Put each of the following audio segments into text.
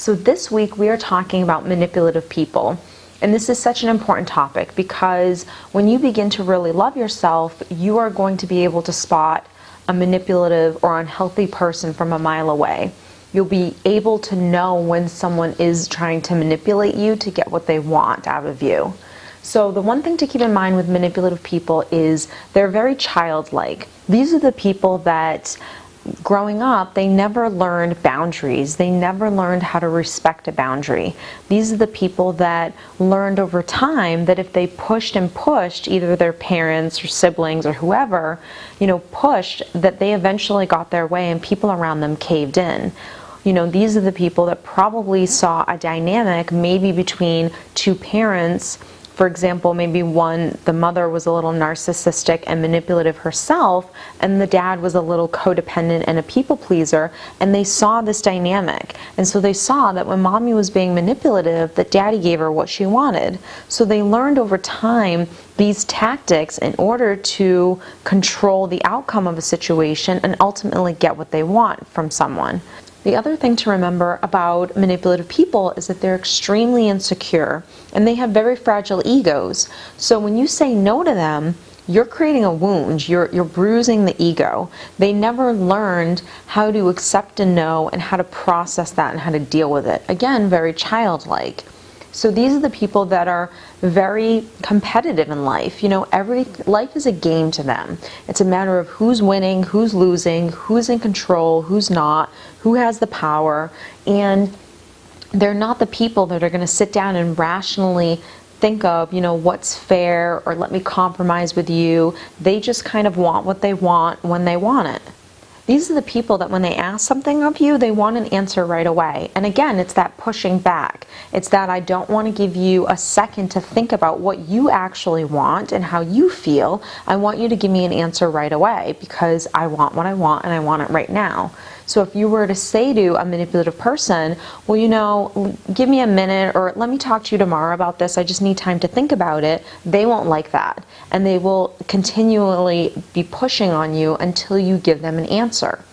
So this week we are talking about manipulative people. And this is such an important topic because when you begin to really love yourself, you are going to be able to spot a manipulative or unhealthy person from a mile away. You'll be able to know when someone is trying to manipulate you to get what they want out of you. So the one thing to keep in mind with manipulative people is they're very childlike. These are the people that growing up, they never learned boundaries. They never learned how to respect a boundary. These are the people that learned over time that if they pushed and pushed, either their parents or siblings or whoever, pushed, that they eventually got their way and people around them caved in. These are the people that probably saw a dynamic maybe between two parents. For example, maybe the mother was a little narcissistic and manipulative herself, and the dad was a little codependent and a people pleaser, and they saw this dynamic. And so they saw that when mommy was being manipulative, that daddy gave her what she wanted. So they learned over time these tactics in order to control the outcome of a situation and ultimately get what they want from someone. The other thing to remember about manipulative people is that they're extremely insecure and they have very fragile egos. So when you say no to them, you're creating a wound, you're bruising the ego. They never learned how to accept a no and how to process that and how to deal with it. Again, very childlike. So these are the people that are very competitive in life. Life is a game to them. It's a matter of who's winning, who's losing, who's in control, who's not, who has the power. And they're not the people that are going to sit down and rationally think of, what's fair or let me compromise with you. They just kind of want what they want when they want it. These are the people that when they ask something of you, they want an answer right away. And again, it's that pushing back. It's that I don't want to give you a second to think about what you actually want and how you feel. I want you to give me an answer right away because I want what I want and I want it right now. So if you were to say to a manipulative person, well, give me a minute or let me talk to you tomorrow about this, I just need time to think about it, they won't like that. And they will continually be pushing on you until you give them an answer.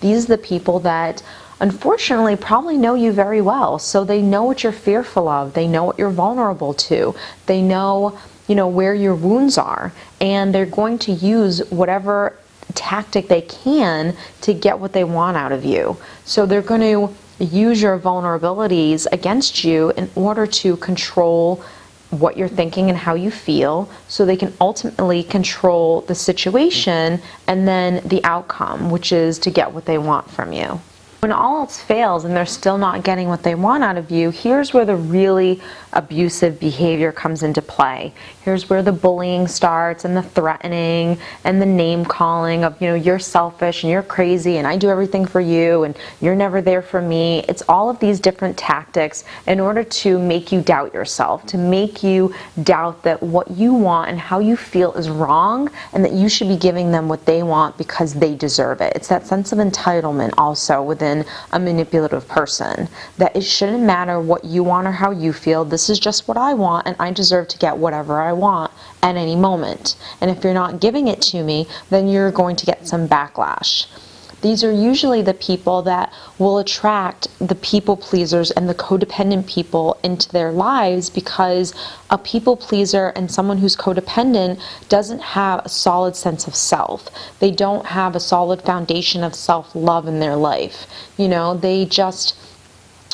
These are the people that unfortunately probably know you very well. So they know what you're fearful of. They know what you're vulnerable to. They know, where your wounds are. And they're going to use whatever tactic they can to get what they want out of you. So they're going to use your vulnerabilities against you in order to control what you're thinking and how you feel, so they can ultimately control the situation and then the outcome, which is to get what they want from you. When all else fails and they're still not getting what they want out of you, here's where the really abusive behavior comes into play. Here's where the bullying starts and the threatening and the name calling of, you're selfish and you're crazy and I do everything for you and you're never there for me. It's all of these different tactics in order to make you doubt yourself, to make you doubt that what you want and how you feel is wrong and that you should be giving them what they want because they deserve it. It's that sense of entitlement also within a manipulative person, that it shouldn't matter what you want or how you feel. This is just what I want and I deserve to get whatever I want at any moment. And if you're not giving it to me, then you're going to get some backlash. These are usually the people that will attract the people pleasers and the codependent people into their lives, because a people pleaser and someone who's codependent doesn't have a solid sense of self. They don't have a solid foundation of self-love in their life. They just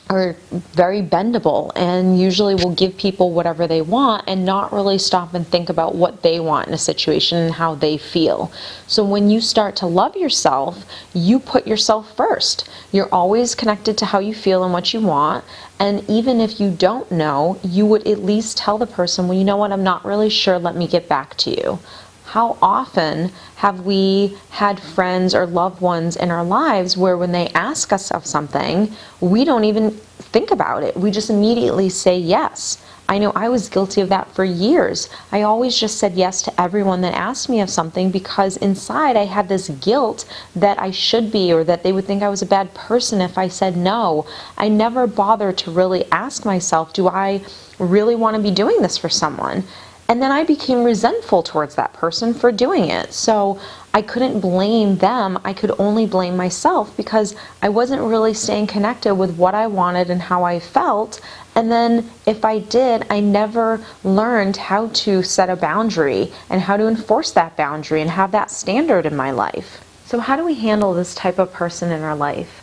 are very bendable and usually will give people whatever they want and not really stop and think about what they want in a situation and how they feel. So when you start to love yourself, you put yourself first. You're always connected to how you feel and what you want. And even if you don't know, you would at least tell the person, well, you know what, I'm not really sure, let me get back to you. How often have we had friends or loved ones in our lives where when they ask us of something, we don't even think about it. We just immediately say yes. I know I was guilty of that for years. I always just said yes to everyone that asked me of something because inside I had this guilt that I should be, or that they would think I was a bad person if I said no. I never bothered to really ask myself, do I really want to be doing this for someone? And then I became resentful towards that person for doing it. So I couldn't blame them. I could only blame myself because I wasn't really staying connected with what I wanted and how I felt. And then if I did, I never learned how to set a boundary and how to enforce that boundary and have that standard in my life. So how do we handle this type of person in our life?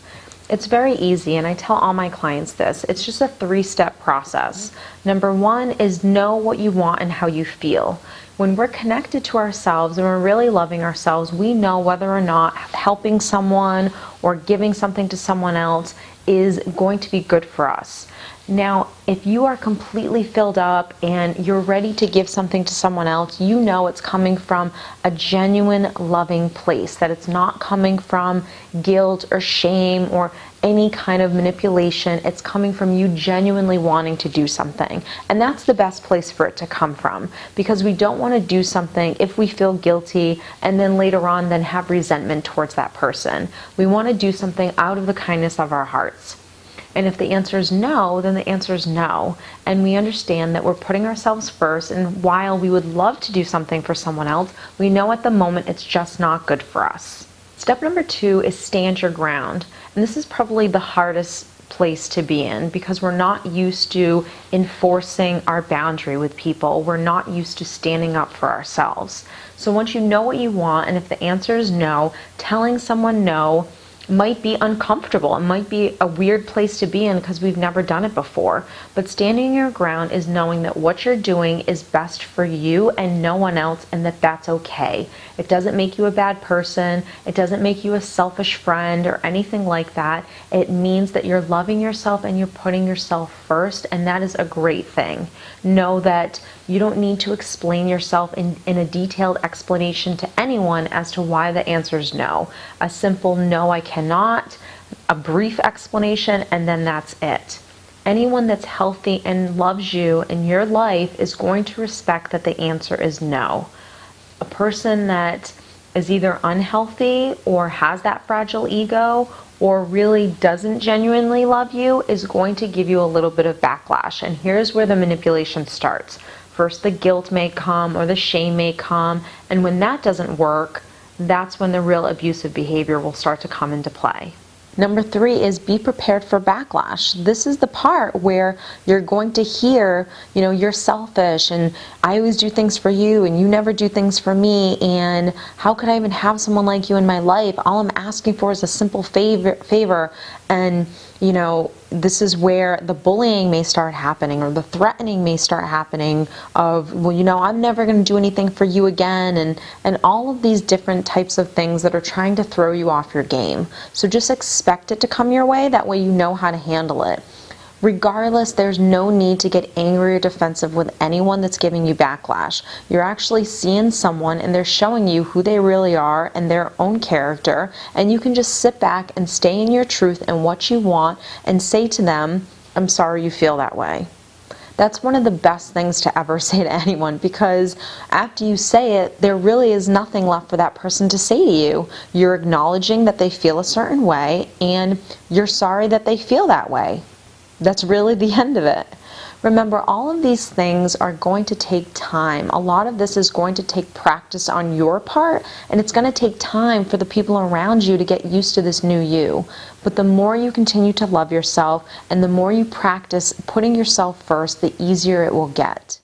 It's very easy, and I tell all my clients this. It's just a 3-step process. Number 1 is know what you want and how you feel. When we're connected to ourselves and we're really loving ourselves, we know whether or not helping someone or giving something to someone else is going to be good for us. Now, if you are completely filled up and you're ready to give something to someone else, you know it's coming from a genuine loving place, that it's not coming from guilt or shame or any kind of manipulation. It's coming from you genuinely wanting to do something. And that's the best place for it to come from, because we don't want to do something if we feel guilty and then later on then have resentment towards that person. We want to do something out of the kindness of our hearts. And if the answer is no, then the answer is no. And we understand that we're putting ourselves first, and while we would love to do something for someone else, we know at the moment it's just not good for us. Step number 2 is stand your ground. And this is probably the hardest place to be in, because we're not used to enforcing our boundary with people. We're not used to standing up for ourselves. So once you know what you want, and if the answer is no, telling someone no might be uncomfortable. It might be a weird place to be in because we've never done it before. But standing your ground is knowing that what you're doing is best for you and no one else, and that that's okay. It doesn't make you a bad person. It doesn't make you a selfish friend or anything like that. It means that you're loving yourself and you're putting yourself first, and that is a great thing. Know that you don't need to explain yourself in a detailed explanation to anyone as to why the answer is no. A simple no, I cannot, a brief explanation, and then that's it. Anyone that's healthy and loves you in your life is going to respect that the answer is no. A person that is either unhealthy or has that fragile ego or really doesn't genuinely love you is going to give you a little bit of backlash. And here's where the manipulation starts. First, the guilt may come or the shame may come, and when that doesn't work, that's when the real abusive behavior will start to come into play. Number 3 is be prepared for backlash. This is the part where you're going to hear, you're selfish and I always do things for you and you never do things for me, and how could I even have someone like you in my life? All I'm asking for is a simple favor. And this is where the bullying may start happening, or the threatening may start happening of, I'm never going to do anything for you again, and all of these different types of things that are trying to throw you off your game. So just expect it to come your way. That way you know how to handle it. Regardless, there's no need to get angry or defensive with anyone that's giving you backlash. You're actually seeing someone and they're showing you who they really are and their own character, and you can just sit back and stay in your truth and what you want and say to them, I'm sorry you feel that way. That's one of the best things to ever say to anyone, because after you say it, there really is nothing left for that person to say to you. You're acknowledging that they feel a certain way and you're sorry that they feel that way. That's really the end of it. Remember, all of these things are going to take time. A lot of this is going to take practice on your part, and it's going to take time for the people around you to get used to this new you. But the more you continue to love yourself and the more you practice putting yourself first, the easier it will get.